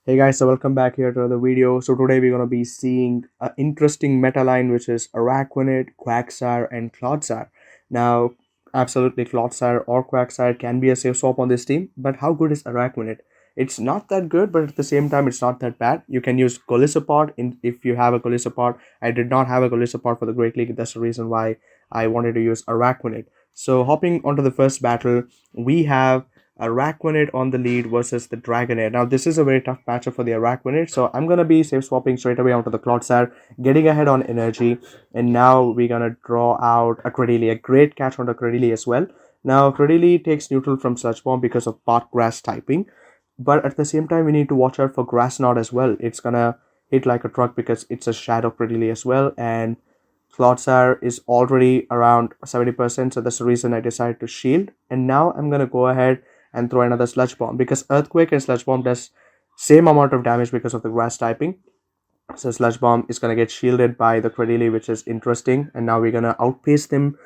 Hey guys, so welcome back here to another video. So today we're going to be seeing an interesting meta line which is Araquanid, Quagsire and Clodsire. Now, absolutely Clodsire or Quagsire can be a safe swap on this team, but how good is Araquanid? It's not that good, but at the same time it's not that bad. You can use Golisopod if you have a Golisopod. I did not have a Golisopod for the Great League. That's the reason why I wanted to use Araquanid. So hopping onto the first battle, we have Araquanid on the lead versus the Dragonair. Now, this is a very tough matchup for the Araquanid, so I'm going to be safe swapping straight away onto the Clodsire, getting ahead on energy, and now we're going to draw out a Credili, a great catch on the Credili as well. Now, Credili takes neutral from Sludge Bomb because of Part Grass typing, but at the same time, we need to watch out for Grass Knot as well. It's going to hit like a truck because it's a Shadow Credili as well, and Clodsire is already around 70%, so that's the reason I decided to shield. And now I'm going to go ahead and throw another Sludge Bomb because Earthquake and Sludge Bomb does same amount of damage because of the grass typing. So Sludge Bomb is going to get shielded by the Credili, which is interesting. And now we're going to outpace them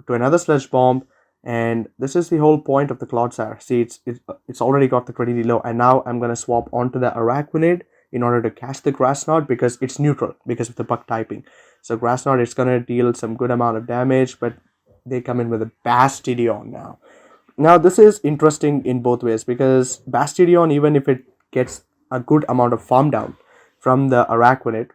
to another Sludge Bomb. And this is the whole point of the Clodsire. See, it's already got the Credili low. And now I'm going to swap onto the Araquanid in order to catch the Grass Knot because it's neutral because of the bug typing. So Grass Knot is going to deal some good amount of damage, but they come in with a Bastidion now. Now, this is interesting in both ways because Bastidion, even if it gets a good amount of farm down from the Araquanid,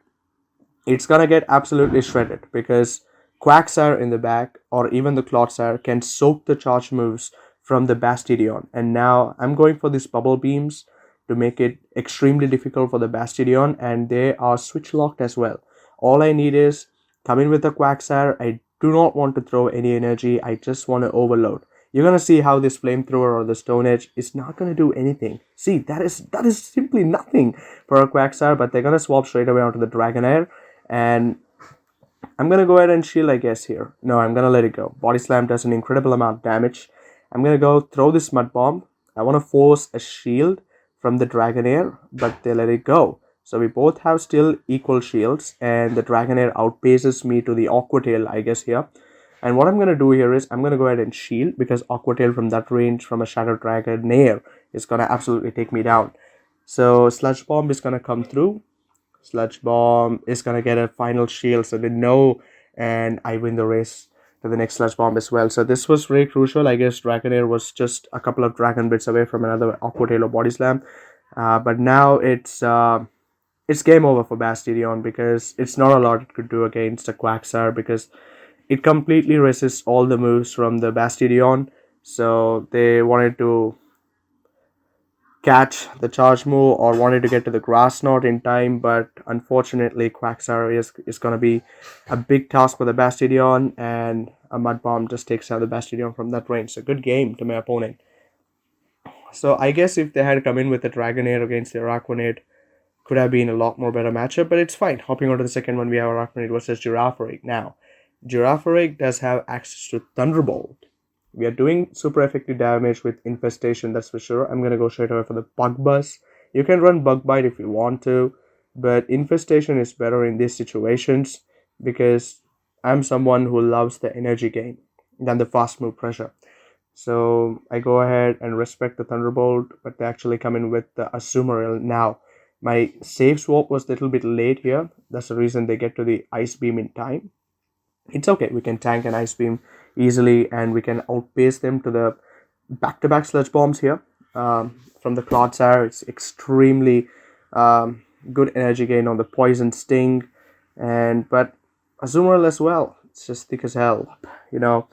it's gonna get absolutely shredded because Quagsire in the back or even the Clodsire can soak the charge moves from the Bastidion. And now I'm going for these bubble beams to make it extremely difficult for the Bastidion, and they are switch locked as well. All I need is come in with the Quagsire. I do not want to throw any energy, I just want to overload. You're gonna see how this flamethrower or the stone edge is not gonna do anything. See, that is simply nothing for a Quagsire, but they're gonna swap straight away onto the Dragonair, and I'm gonna go ahead and shield, I guess, here. No, I'm gonna let it go. Body Slam does an incredible amount of damage. I'm gonna go throw this Mud Bomb. I wanna force a shield from the Dragonair, but they let it go. So we both have still equal shields, and the Dragonair outpaces me to the Aqua Tail, I guess, here. And what I'm going to do here is I'm going to go ahead and shield because Aqua Tail from that range from a Shadow Dragonair is going to absolutely take me down. So Sludge Bomb is going to come through. Sludge Bomb is going to get a final shield, so they know, and I win the race to the next Sludge Bomb as well. So this was very crucial. I guess Dragonair was just a couple of Dragon Bits away from another Aqua Tail or Body Slam. But now it's game over for Bastidion because it's not a lot it could do against a Quagsire because it completely resists all the moves from the Bastidion. So they wanted to catch the charge move or wanted to get to the grass knot in time, but unfortunately Quagsire is going to be a big task for the Bastidion, and a Mud Bomb just takes out the Bastidion from that range. So good game to my opponent. So I guess if they had come in with the Dragonair against the Araquanid, could have been a lot more better matchup, but it's fine. Hopping on to the second one, we have Araquanid versus Girafarig. Now, Girafarig does have access to Thunderbolt. We are doing super effective damage with Infestation, that's for sure. I'm going to go straight away for the Bug Buzz. You can run Bug Bite if you want to, but Infestation is better in these situations because I'm someone who loves the energy gain than the fast move pressure. So I go ahead and respect the Thunderbolt, but they actually come in with the Azumarill. Now, my save swap was a little bit late here. That's the reason they get to the Ice Beam in time. It's okay, we can tank an Ice Beam easily and we can outpace them to the back-to-back Sludge Bombs here. From the Clodsire, it's extremely good energy gain on the Poison Sting, but Azumarill as well, it's just thick as hell, you know.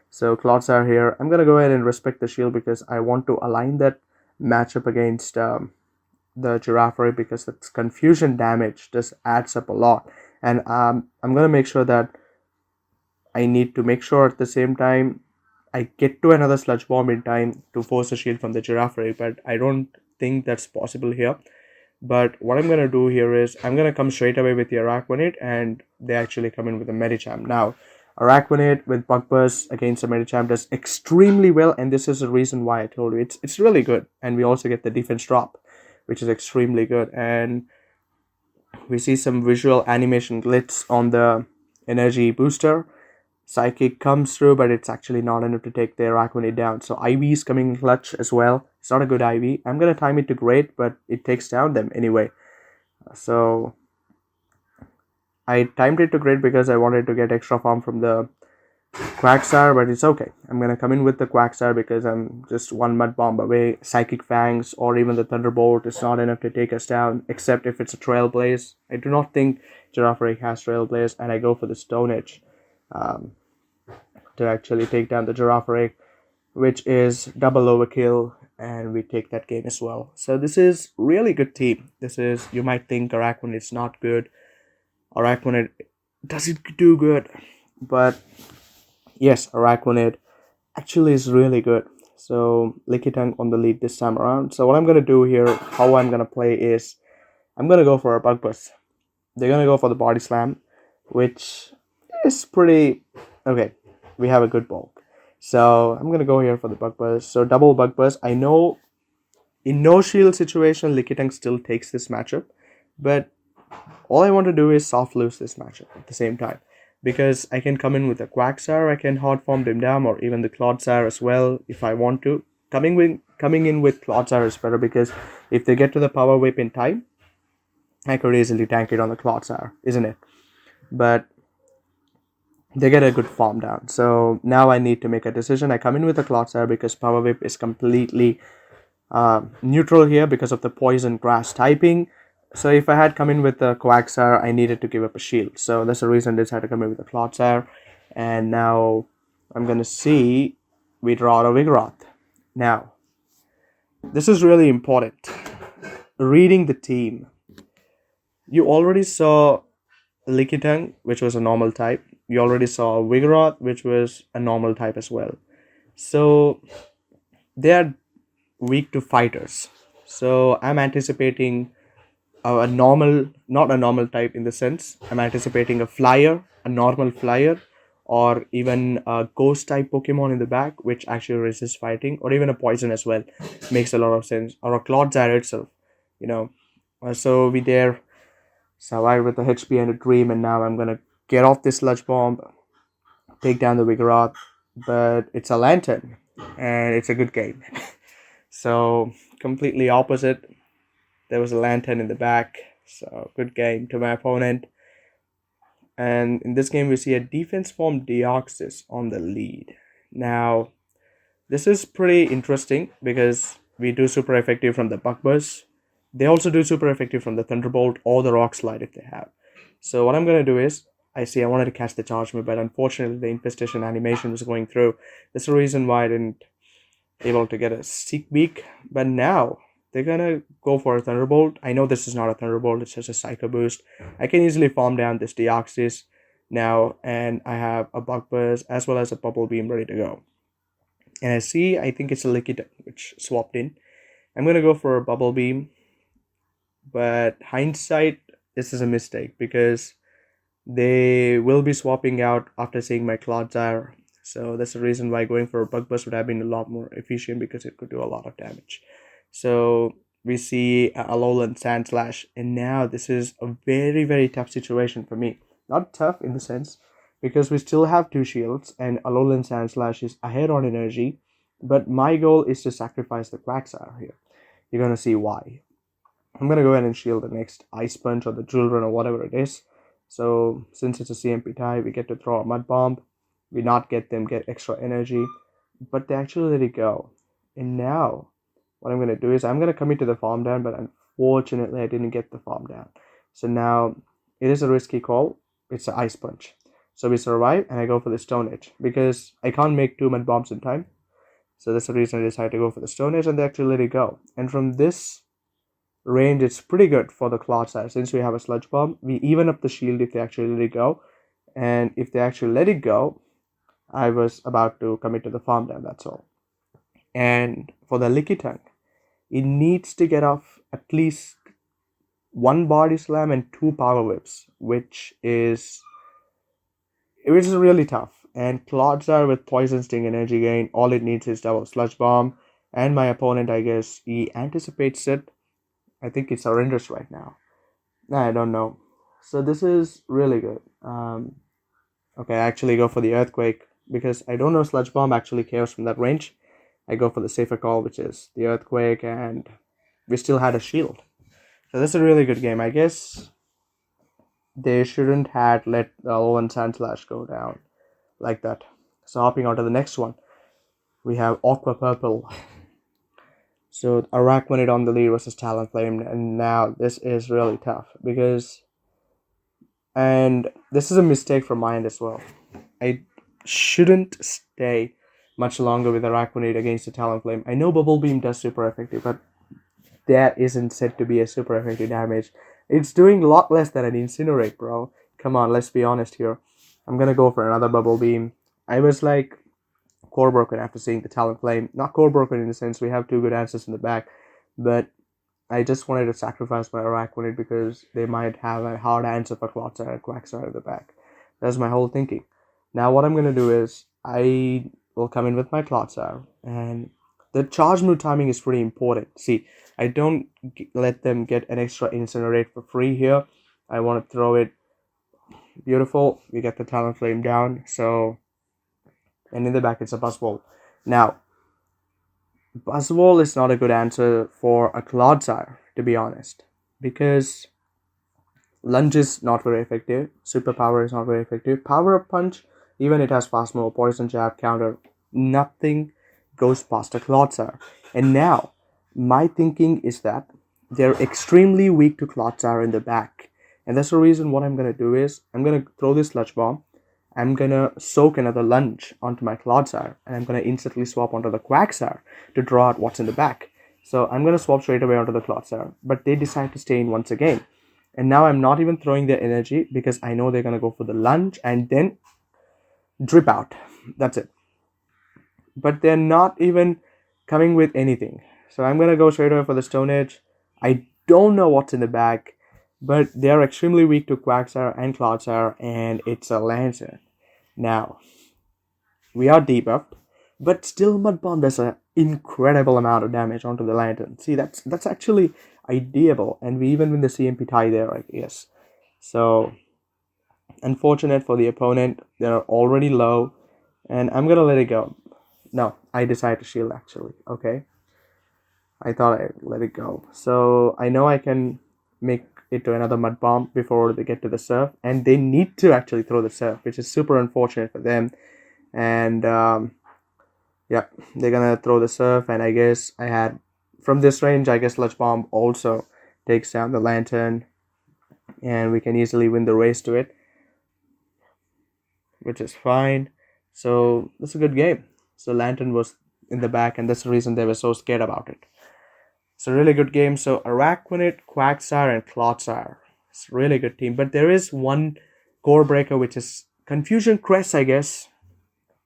So Clodsire here, I'm gonna go ahead and respect the shield because I want to align that matchup against the Girafarig because its confusion damage just adds up a lot, and I'm gonna make sure that I need to make sure at the same time I get to another Sludge Bomb in time to force a shield from the Girafarig, but I don't think that's possible here. But what I'm going to do here is I'm going to come straight away with the Araquanid, and they actually come in with a Medicham. Now, Araquanid with Bug Buzz against a Medicham does extremely well, and this is the reason why I told you. It's really good, and we also get the defense drop, which is extremely good. And we see some visual animation glitz on the energy booster. Psychic comes through, but it's actually not enough to take the Araquanid down. So IV is coming in clutch as well. It's not a good IV. I'm gonna time it to great, but it takes down them anyway. So I timed it to great because I wanted to get extra farm from the Quagsire, but it's okay. I'm gonna come in with the Quagsire because I'm just one mud bomb away. Psychic Fangs or even the Thunderbolt is not enough to take us down, except if it's a Trailblaze. I do not think Girafarig has Trailblaze, and I go for the Stone Edge to actually take down the Girafarig, which is double overkill, and we take that game as well. So this is really good team. This is, you might think Araquanid is not good. Araquanid doesn't do good, but yes, Araquanid actually is really good. So Lickitung on the lead this time around. So what I'm gonna do here, how I'm gonna play is, I'm gonna go for a Bug Buzz. They're gonna go for the Body Slam, which is pretty okay. We have a good bulk, so I'm gonna go here for the Bug Buzz. So double Bug Buzz. I know in no shield situation, Lickitung still takes this matchup, but all I want to do is soft lose this matchup at the same time, because I can come in with a Quagsire, I can hard form them down, or even the Clodsire as well if I want to. Coming in with Clodsire is better, because if they get to the Power Whip in time, I could easily tank it on the Clodsire, isn't it? But they get a good farm down. So now I need to make a decision. I come in with a Clodsire because Power Whip is completely neutral here because of the Poison Grass typing. So if I had come in with the Quagsire, I needed to give up a shield. So that's the reason I decided to come in with the Clodsire. And now I'm going to see we draw a Vigoroth. Now, this is really important. Reading the team. You already saw Lickitung, which was a normal type. You already saw Vigoroth, which was a normal type as well. So they are weak to fighters. So I'm anticipating a normal, not a normal type in the sense. I'm anticipating a flyer, a normal flyer, or even a ghost type Pokemon in the back, which actually resists fighting, or even a poison as well. Makes a lot of sense. Or a Clodsire itself, you know. So we there survive with a HP and a Dream, and now I'm gonna get off this Sludge Bomb, take down the Vigoroth, but it's a Lantern, and it's a good game. So completely opposite. There was a Lantern in the back, so good game to my opponent. And in this game, we see a defense form Deoxys on the lead. Now, this is pretty interesting because we do super effective from the Bug Buzz. They also do super effective from the Thunderbolt or the Rock Slide if they have. So what I'm going to do is, I wanted to catch the Charge Move, but unfortunately the Infestation animation was going through. That's the reason why I didn't able to get a Seek Beak. But now, they're gonna go for a Thunderbolt. I know this is not a Thunderbolt, it's just a Psycho Boost. I can easily farm down this Deoxys now, and I have a Bug Buzz as well as a Bubble Beam ready to go. And I think it's a Lickitung which swapped in. I'm gonna go for a Bubble Beam, but hindsight, this is a mistake because they will be swapping out after seeing my Clodsire. So that's the reason why going for a Bug Buzz would have been a lot more efficient, because it could do a lot of damage. So we see Alolan Sandslash, and now this is a very, very tough situation for me. Not tough in the sense, because we still have 2 shields, and Alolan Sandslash is ahead on energy, but my goal is to sacrifice the Quagsire here. You're going to see why. I'm going to go ahead and shield the next Ice Punch or the Drill Run or whatever it is. So since it's a CMP type, we get to throw a Mud Bomb. We not get extra energy, but they actually let it go. And now, what I'm going to do is I'm going to commit to the farm down, but unfortunately I didn't get the farm down. So now, it is a risky call. It's an Ice Punch. So we survive, and I go for the Stone Edge, because I can't make 2 Mud Bombs in time. So that's the reason I decided to go for the Stone Edge, and they actually let it go. And from this range, it's pretty good for the Clodsire. Since we have a Sludge Bomb, we even up the shield if they actually let it go. And if they actually let it go, I was about to commit to the farm down, that's all. And for the Lickitung, it needs to get off at least 1 Body Slam and 2 Power Whips, which is really tough. And Clodsire with Poison Sting Energy Gain, all it needs is double Sludge Bomb. And my opponent, I guess, he anticipates it. I think it's horrendous right now. I don't know. So this is really good. Okay, I actually go for the Earthquake because I don't know Sludge Bomb actually cares from that range. I go for the safer call, which is the Earthquake, and we still had a shield. So that's a really good game. I guess they shouldn't had let the Alolan Sandslash go down like that. So hopping on to the next one, we have Aqua Purple. So Araquanid on the lead versus Talonflame, and now this is really tough because, and this is a mistake from my end as well. I shouldn't stay much longer with Araquanid against the Talonflame. I know Bubble Beam does super effective, but that isn't said to be a super effective damage. It's doing a lot less than an Incinerate, bro. Come on, let's be honest here. I'm gonna go for another Bubble Beam. I was like core broken after seeing the Talonflame. Not core broken in the sense we have two good answers in the back, but I just wanted to sacrifice my Araquanid because they might have a hard answer for Clodsire and Quagsire at the back. That's my whole thinking. Now what I'm gonna do is I will come in with my Clodsire, and the charge move timing is pretty important. See, I don't let them get an extra Incinerate for free here. I want to throw it beautiful. We get the Talonflame down, so, and in the back it's a Buzzwole. Now, Buzzwole is not a good answer for a Clodsire, to be honest, because Lunge is not very effective, Superpower is not very effective, Power Up Punch, even it has Fast Move, Poison Jab, Counter, nothing goes past a Clodsire. And now, my thinking is that they're extremely weak to Clodsire in the back. And that's the reason what I'm going to do is, I'm going to throw this Sludge Bomb, I'm going to soak another Lunge onto my Clodsire, and I'm going to instantly swap onto the Quagsire to draw out what's in the back. So I'm going to swap straight away onto the Clodsire, but they decide to stay in once again. And now I'm not even throwing their energy because I know they're going to go for the Lunge and then drip out. That's it. But they're not even coming with anything. So I'm going to go straight away for the Stone Edge. I don't know what's in the back, but they're extremely weak to Quagsire and Clodsire, and it's a Lantern. Now, we are debuffed, but still Mud Bomb does an incredible amount of damage onto the Lantern. See, that's actually ideable, and we even win the CMP tie there, I guess. So, unfortunate for the opponent, they're already low, and I'm gonna let it go. No, I decided to shield actually, okay? I thought I'd let it go. So, I know I can make it to another Mud Bomb before they get to the Surf, and they need to actually throw the Surf, which is super unfortunate for them. And, yeah, they're gonna throw the Surf, and I guess I had, from this range, I guess Sludge Bomb also takes down the Lantern, and we can easily win the race to it, which is fine. So that's a good game. So Lantern was in the back, and that's the reason they were so scared about it. It's a really good game. So Araquanid, Quagsire, and Clodsire. It's a really good team. But there is one core breaker, which is Confusion Crest, I guess.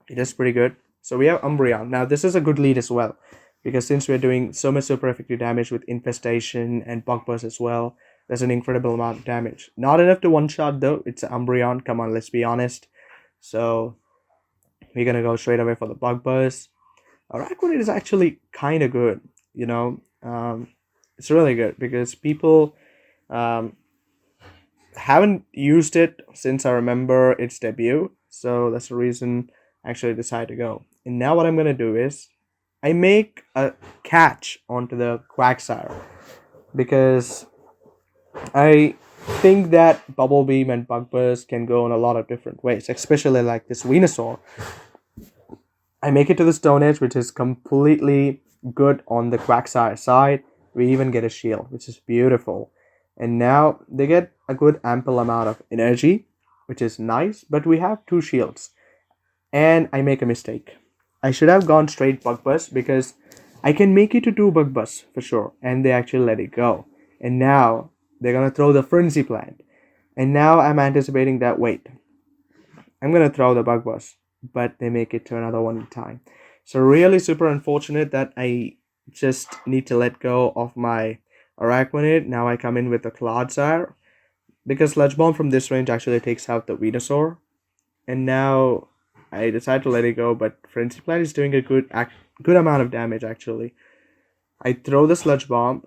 It is pretty good. So we have Umbreon. Now this is a good lead as well, because since we're doing so much super effective damage with Infestation and Bug Buzz as well, there's an incredible amount of damage. Not enough to one-shot though. It's an Umbreon. Come on, let's be honest. So we're gonna go straight away for the Bug Buzz. Araquanid is actually kind of good, you know. It's really good because people haven't used it since I remember its debut. So that's the reason I actually decided to go. And now what I'm gonna do is I make a catch onto the Quagsire because I think that Bubble Beam and Bug Buzz can go in a lot of different ways, especially like this Venusaur. I make it to the Stone Edge, which is completely good on the Quagsire side. We even get a shield, which is beautiful. And now they get a good ample amount of energy, which is nice, but we have two shields. And I make a mistake. I should have gone straight Bug Buzz because I can make it to 2 Bug Buzz for sure. And they actually let it go. And now they're going to throw the Frenzy Plant. And now I'm anticipating that, wait, I'm going to throw the Bug Buzz, but they make it to another one in time. So really super unfortunate that I just need to let go of my Araquanid. Now I come in with the Clodsire, because Sludge Bomb from this range actually takes out the Venusaur. And now I decide to let it go, but Frenzy Plant is doing a good amount of damage actually. I throw the Sludge Bomb.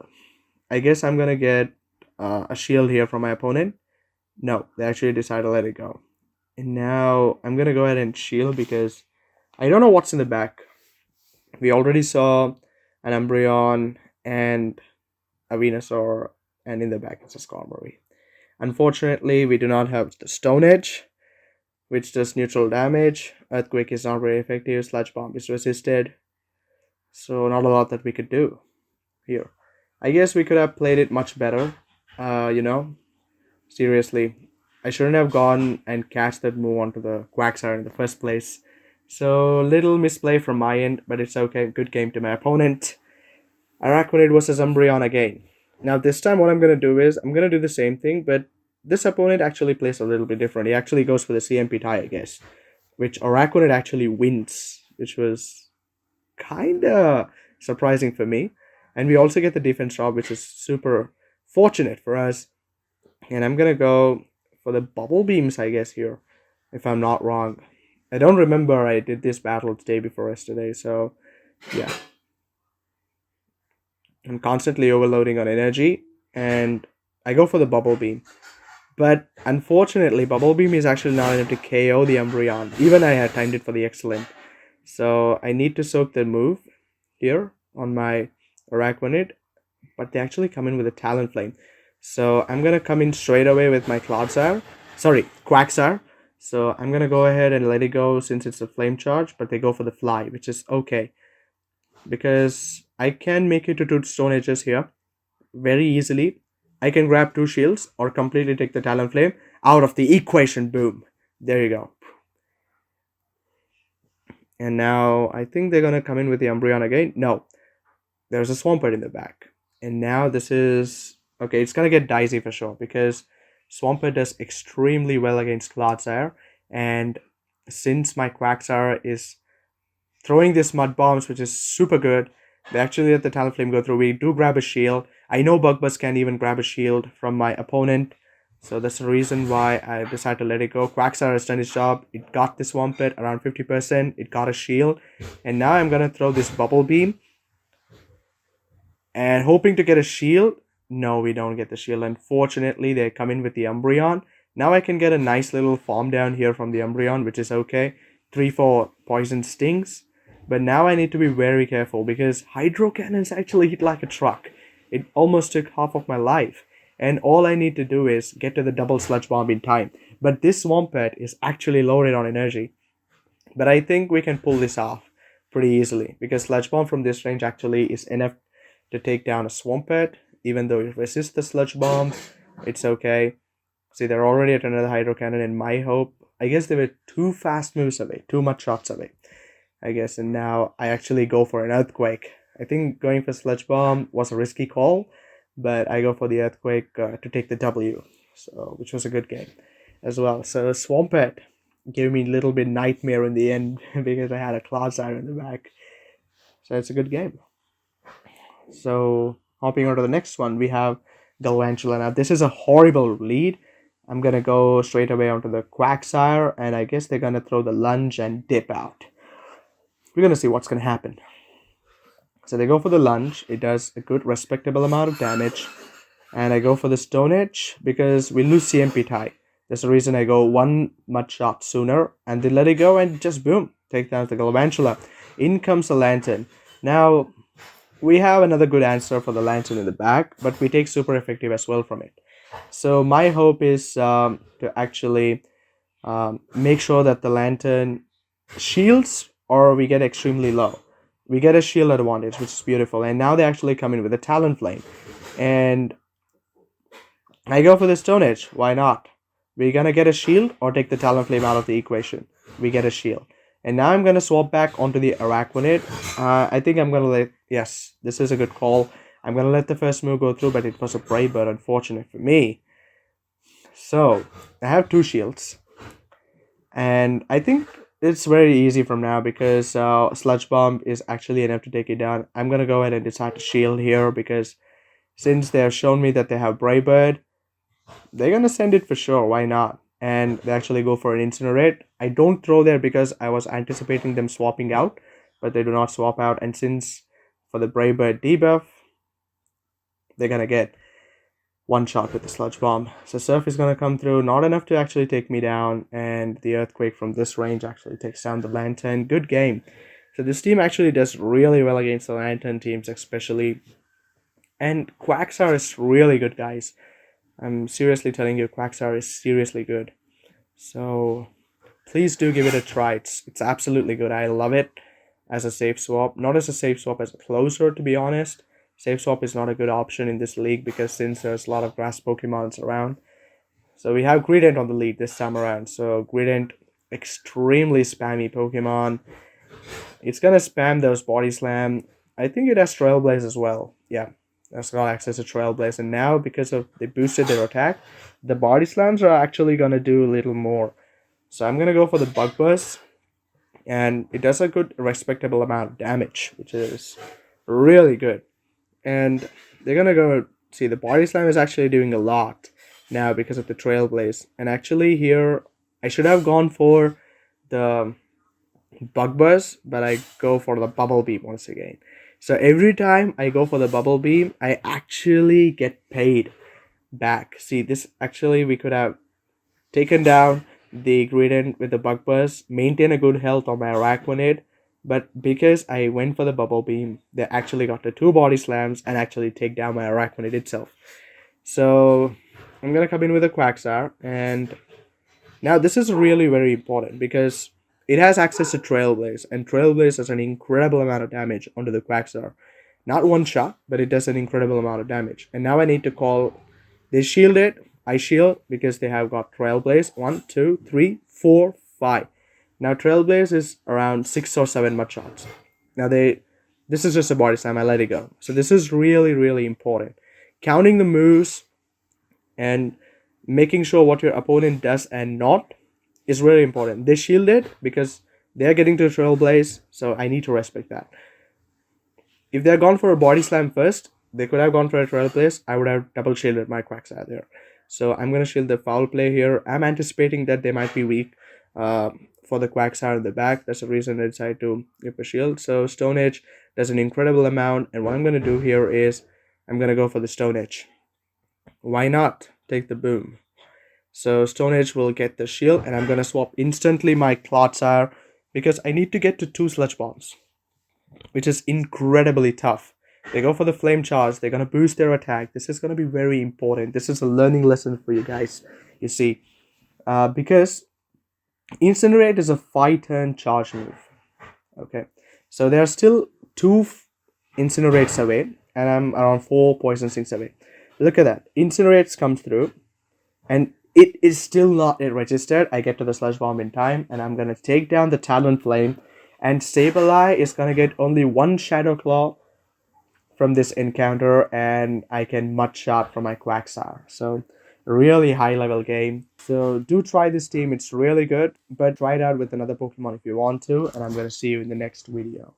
I guess I'm going to get a shield here from my opponent. No, they actually decide to let it go. And now I'm gonna go ahead and shield because I don't know what's in the back. We already saw an Umbreon and a Venusaur, and in the back it's a Skarmory. Unfortunately, we do not have the Stone Edge, which does neutral damage. Earthquake is not very effective. Sludge Bomb is resisted. So not a lot that we could do here. I guess we could have played it much better. You know, seriously. I shouldn't have gone and catch that move onto the Quagsire in the first place. So little misplay from my end, but it's okay. Good game to my opponent. Araquanid versus Umbreon again. Now this time what I'm going to do is, I'm going to do the same thing, but this opponent actually plays a little bit different. He actually goes for the CMP tie, I guess, which Araquanid actually wins, which was kinda surprising for me. And we also get the defense drop, which is super fortunate for us. And I'm going to go for the bubble beams, I guess, here, if I'm not wrong. I don't remember I did this battle the day before yesterday, so yeah. I'm constantly overloading on energy, and I go for the bubble beam. But unfortunately, bubble beam is actually not enough to KO the Umbreon. Even I had timed it for the excellent. So I need to soak the move here on my Araquanid, but they actually come in with a Talonflame. So I'm gonna come in straight away with my Clodsire. Sorry, Quagsire. So I'm gonna go ahead and let it go since it's a flame charge, but they go for the fly, which is okay. Because I can make it to 2 Stone Edges here very easily. I can grab 2 shields or completely take the Talonflame out of the equation. Boom. There you go. And now I think they're gonna come in with the Umbreon again. No. There's a Swampert in the back. And now this is... Okay, it's gonna get dicey for sure, because Swampert does extremely well against Clodsire. And since my Quagsire is throwing this Mud Bombs, which is super good, they actually let the Talonflame go through. We do grab a shield. I know Bug Buzz can't even grab a shield from my opponent. So that's the reason why I decided to let it go. Quagsire has done its job. It got this Swampert around 50%. It got a shield. And now I'm gonna throw this Bubble Beam. And hoping to get a shield. No, we don't get the shield. Unfortunately, they come in with the Umbreon. Now I can get a nice little farm down here from the Umbreon, which is okay. 3-4 poison stings. But now I need to be very careful because Hydro Cannons actually hit like a truck. It almost took half of my life. And all I need to do is get to the double Sludge Bomb in time. But this Swampert is actually loaded on energy. But I think we can pull this off pretty easily, because Sludge Bomb from this range actually is enough to take down a Swampert. Even though it resists the Sludge Bomb, it's okay. See, they're already at another Hydro Cannon in my hope. I guess they were 2 fast moves away, too much shots away, I guess. And now I actually go for an Earthquake. I think going for Sludge Bomb was a risky call, but I go for the Earthquake to take the W, so which was a good game as well. So Swampert gave me a little bit nightmare in the end because I had a Clodsire in the back. So it's a good game. So hopping on to the next one, we have Galvantula. Now this is a horrible lead. I'm gonna go straight away onto the Quagsire, and I guess they're gonna throw the lunge and dip out. We're gonna see what's gonna happen. So they go for the lunge. It does a good respectable amount of damage. And I go for the Stone Edge because we lose CMP tie. That's the reason I go 1 mud shot sooner, and they let it go and just boom, take down the Galvantula. In comes the Lantern. Now we have another good answer for the Lantern in the back, but we take super effective as well from it. So my hope is to actually make sure that the Lantern shields or we get extremely low. We get a shield advantage, which is beautiful. And now they actually come in with a Talonflame. And I go for the Stone Edge. Why not? We're going to get a shield or take the Talonflame out of the equation. We get a shield. And now I'm going to swap back onto the Araquanid. I think I'm going to let... Yes, this is a good call. I'm going to let the first move go through, but it was a Brave Bird, unfortunate for me. So, I have 2 shields. And I think it's very easy from now because Sludge Bomb is actually enough to take it down. I'm going to go ahead and decide to shield here because since they have shown me that they have Brave Bird, they're going to send it for sure. Why not? And they actually go for an Incinerate. I don't throw there because I was anticipating them swapping out, but they do not swap out. And since for the Brave Bird debuff, they're going to get one shot with the Sludge Bomb. So Surf is going to come through, not enough to actually take me down, and the Earthquake from this range actually takes down the Lantern. Good game. So this team actually does really well against the Lantern teams especially. And Quagsire is really good, guys. I'm seriously telling you, Quagsire is seriously good. So please do give it a try. It's absolutely good. I love it as a safe swap. Not as a safe swap, as a closer, to be honest. Safe swap is not a good option in this league because since there's a lot of grass Pokemons around. So we have Greedent on the lead this time around. So Greedent, extremely spammy Pokemon. It's gonna spam those Body Slam. I think it has Trailblaze as well. Yeah, that's got access to Trailblaze. And now because of they boosted their attack, the Body Slams are actually gonna do a little more. So I'm gonna go for the Bug Buzz, and it does a good respectable amount of damage, which is really good. And they're gonna go see the Body Slam is actually doing a lot now because of the Trailblaze. And actually here I should have gone for the Bug Buzz, but I go for the Bubble Beam once again. So every time I go for the Bubble Beam, I actually get paid back. See, this actually we could have taken down the Greedent with the Bug Buzz, maintain a good health on my Araquanid, but because I went for the Bubble Beam, they actually got the 2 Body Slams and actually take down my Araquanid itself. So I'm gonna come in with a Quagsire, and now this is really very important because it has access to Trailblaze, and Trailblaze does an incredible amount of damage onto the Quagsire. Not one shot, but it does an incredible amount of damage. And now I need to call. They shield it. I shield because they have got Trailblaze. 1, 2, 3, 4, 5. Now Trailblaze is around 6 or 7 mud shots. Now this is just a Body Slam. I let it go. So this is really, really important. Counting the moves and making sure what your opponent does and not is really important. They shield it because they're getting to Trailblaze, so I need to respect that. If they're gone for a Body Slam first, they could have gone for a Trailblaze. I would have double shielded my Quagsire there. So I'm going to shield the foul play here. I'm anticipating that they might be weak for the Quagsire in the back. That's the reason I decided to give a shield. So Stone Edge does an incredible amount. And what I'm going to do here is I'm going to go for the Stone Edge. Why not take the Boom? So Stone Edge will get the shield, and I'm going to swap instantly my Clodsire because I need to get to 2 Sludge Bombs, which is incredibly tough. They go for the Flame Charge. They're going to boost their attack. This is going to be very important. This is a learning lesson for you guys, you see. Because Incinerate is a 5-turn charge move. Okay. So there are still 2 Incinerates away, and I'm around 4 Poison Stings away. Look at that. Incinerates comes through, and it is still not registered. I get to the Sludge Bomb in time, and I'm going to take down the Talonflame, and Sableye is going to get only 1 Shadow Claw from this encounter, and I can Mud Shot from my Quagsire. So really high level game. So do try this team. It's really good, but try it out with another Pokemon if you want to, and I'm going to see you in the next video.